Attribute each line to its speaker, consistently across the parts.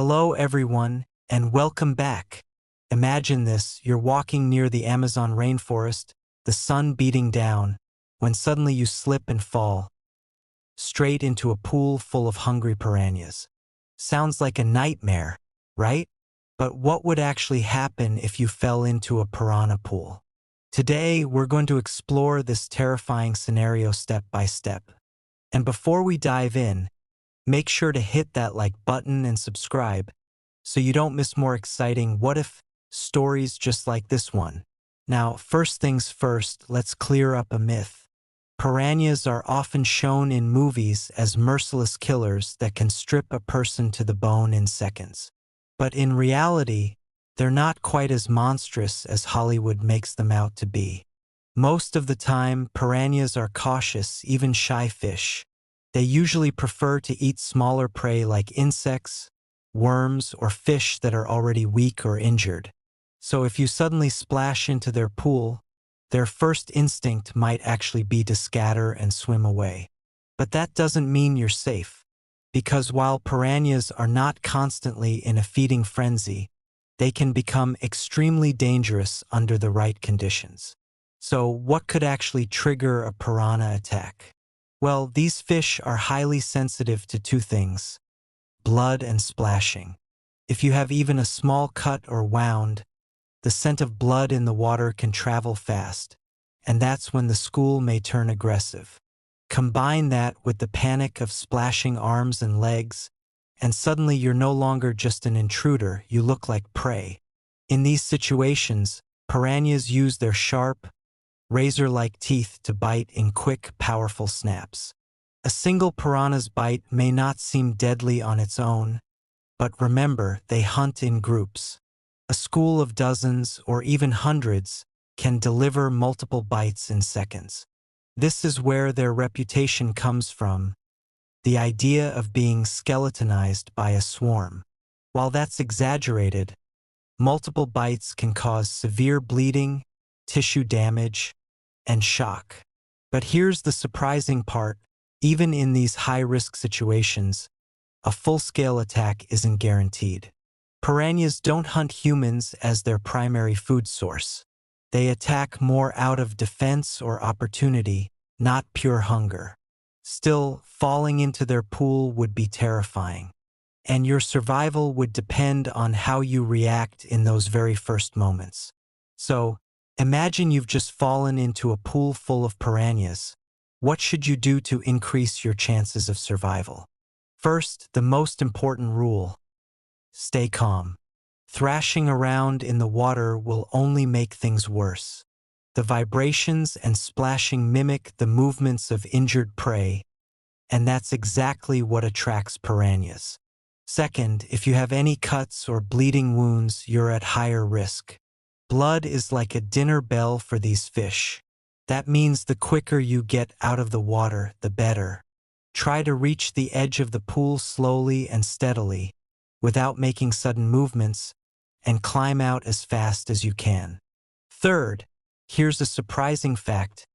Speaker 1: Hello everyone, and welcome back. Imagine this, you're walking near the Amazon rainforest, the sun beating down, when suddenly you slip and fall straight into a pool full of hungry piranhas. Sounds like a nightmare, right? But what would actually happen if you fell into a piranha pool? Today, we're going to explore this terrifying scenario step by step. And before we dive in, make sure to hit that like button and subscribe so you don't miss more exciting what-if stories just like this one. Now, first things first, let's clear up a myth. Piranhas are often shown in movies as merciless killers that can strip a person to the bone in seconds. But in reality, they're not quite as monstrous as Hollywood makes them out to be. Most of the time, piranhas are cautious, even shy fish. They usually prefer to eat smaller prey like insects, worms, or fish that are already weak or injured. So if you suddenly splash into their pool, their first instinct might actually be to scatter and swim away. But that doesn't mean you're safe, because while piranhas are not constantly in a feeding frenzy, they can become extremely dangerous under the right conditions. So what could actually trigger a piranha attack? Well, these fish are highly sensitive to two things: blood and splashing. If you have even a small cut or wound, the scent of blood in the water can travel fast, and that's when the school may turn aggressive. Combine that with the panic of splashing arms and legs, and suddenly you're no longer just an intruder, you look like prey. In these situations, piranhas use their sharp, razor-like teeth to bite in quick, powerful snaps. A single piranha's bite may not seem deadly on its own, but remember, they hunt in groups. A school of dozens or even hundreds can deliver multiple bites in seconds. This is where their reputation comes from, the idea of being skeletonized by a swarm. While that's exaggerated, multiple bites can cause severe bleeding, tissue damage, and shock. But here's the surprising part: even in these high-risk situations, a full-scale attack isn't guaranteed. Piranhas don't hunt humans as their primary food source. They attack more out of defense or opportunity, not pure hunger. Still, falling into their pool would be terrifying, and your survival would depend on how you react in those very first moments. So, imagine you've just fallen into a pool full of piranhas. What should you do to increase your chances of survival? First, the most important rule: stay calm. Thrashing around in the water will only make things worse. The vibrations and splashing mimic the movements of injured prey, and that's exactly what attracts piranhas. Second, if you have any cuts or bleeding wounds, you're at higher risk. Blood is like a dinner bell for these fish. That means the quicker you get out of the water, the better. Try to reach the edge of the pool slowly and steadily, without making sudden movements, and climb out as fast as you can. Third, here's a surprising fact: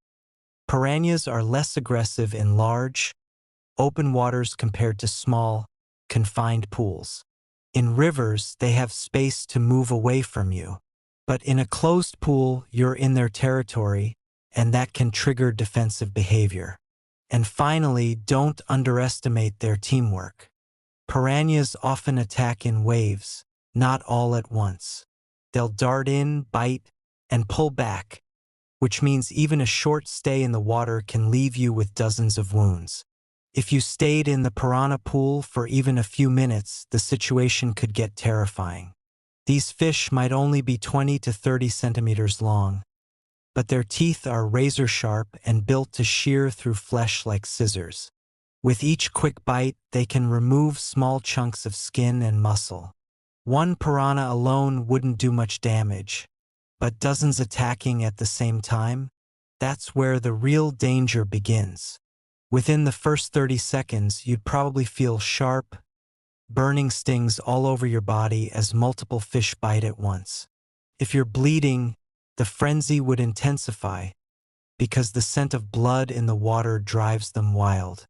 Speaker 1: piranhas are less aggressive in large, open waters compared to small, confined pools. In rivers, they have space to move away from you. But in a closed pool, you're in their territory, and that can trigger defensive behavior. And finally, don't underestimate their teamwork. Piranhas often attack in waves, not all at once. They'll dart in, bite, and pull back, which means even a short stay in the water can leave you with dozens of wounds. If you stayed in the piranha pool for even a few minutes, the situation could get terrifying. These fish might only be 20 to 30 centimeters long, but their teeth are razor-sharp and built to shear through flesh like scissors. With each quick bite, they can remove small chunks of skin and muscle. One piranha alone wouldn't do much damage, but dozens attacking at the same time? That's where the real danger begins. Within the first 30 seconds, you'd probably feel sharp, burning stings all over your body as multiple fish bite at once. If you're bleeding, the frenzy would intensify, because the scent of blood in the water drives them wild.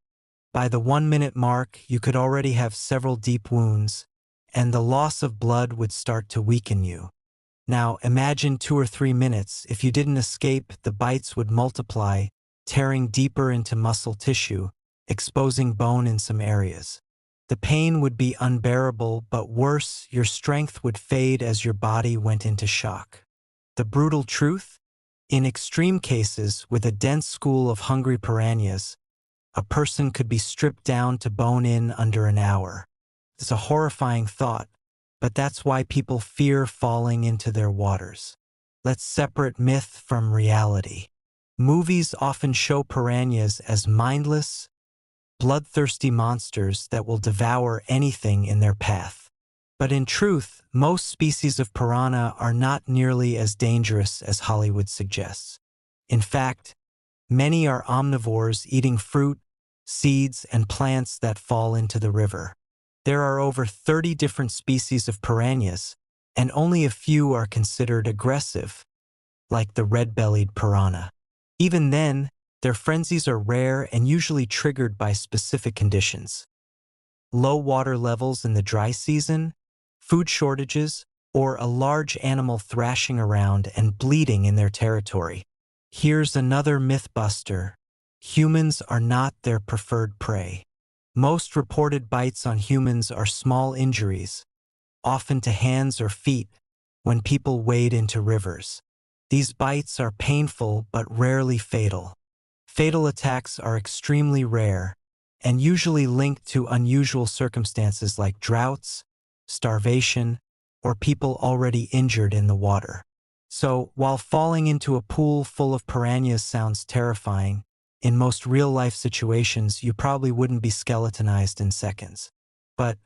Speaker 1: By the 1-minute mark, you could already have several deep wounds, and the loss of blood would start to weaken you. Now, imagine 2 or 3 minutes. If you didn't escape, the bites would multiply, tearing deeper into muscle tissue, exposing bone in some areas. The pain would be unbearable, but worse, your strength would fade as your body went into shock. The brutal truth? In extreme cases, with a dense school of hungry piranhas, a person could be stripped down to bone-in under an hour. It's a horrifying thought, but that's why people fear falling into their waters. Let's separate myth from reality. Movies often show piranhas as mindless, bloodthirsty monsters that will devour anything in their path. But in truth, most species of piranha are not nearly as dangerous as Hollywood suggests. In fact, many are omnivores eating fruit, seeds, and plants that fall into the river. There are over 30 different species of piranhas, and only a few are considered aggressive, like the red-bellied piranha. Even then, their frenzies are rare and usually triggered by specific conditions. Low water levels in the dry season, food shortages, or a large animal thrashing around and bleeding in their territory. Here's another myth-buster. Humans are not their preferred prey. Most reported bites on humans are small injuries, often to hands or feet, when people wade into rivers. These bites are painful but rarely fatal. Fatal attacks are extremely rare and usually linked to unusual circumstances like droughts, starvation, or people already injured in the water. So, while falling into a pool full of piranhas sounds terrifying, in most real-life situations you probably wouldn't be skeletonized in seconds. But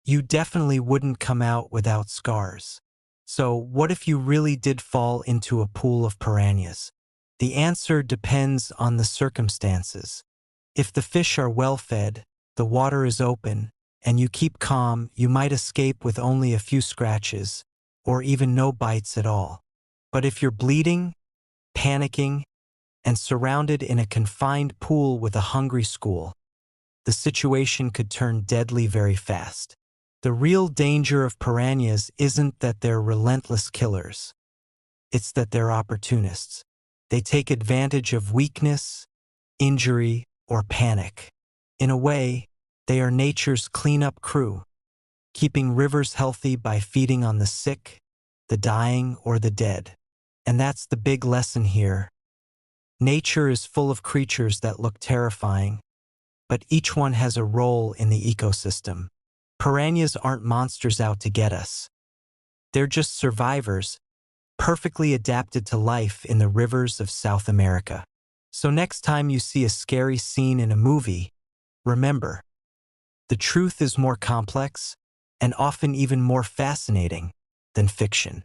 Speaker 1: you definitely wouldn't come out without scars. So, what if you really did fall into a pool of piranhas? The answer depends on the circumstances. If the fish are well-fed, the water is open, and you keep calm, you might escape with only a few scratches, or even no bites at all. But if you're bleeding, panicking, and surrounded in a confined pool with a hungry school, the situation could turn deadly very fast. The real danger of piranhas isn't that they're relentless killers. It's that they're opportunists. They take advantage of weakness, injury, or panic. In a way, they are nature's cleanup crew, keeping rivers healthy by feeding on the sick, the dying, or the dead. And that's the big lesson here. Nature is full of creatures that look terrifying, but each one has a role in the ecosystem. Piranhas aren't monsters out to get us. They're just survivors, perfectly adapted to life in the rivers of South America. So next time you see a scary scene in a movie, remember, the truth is more complex and often even more fascinating than fiction.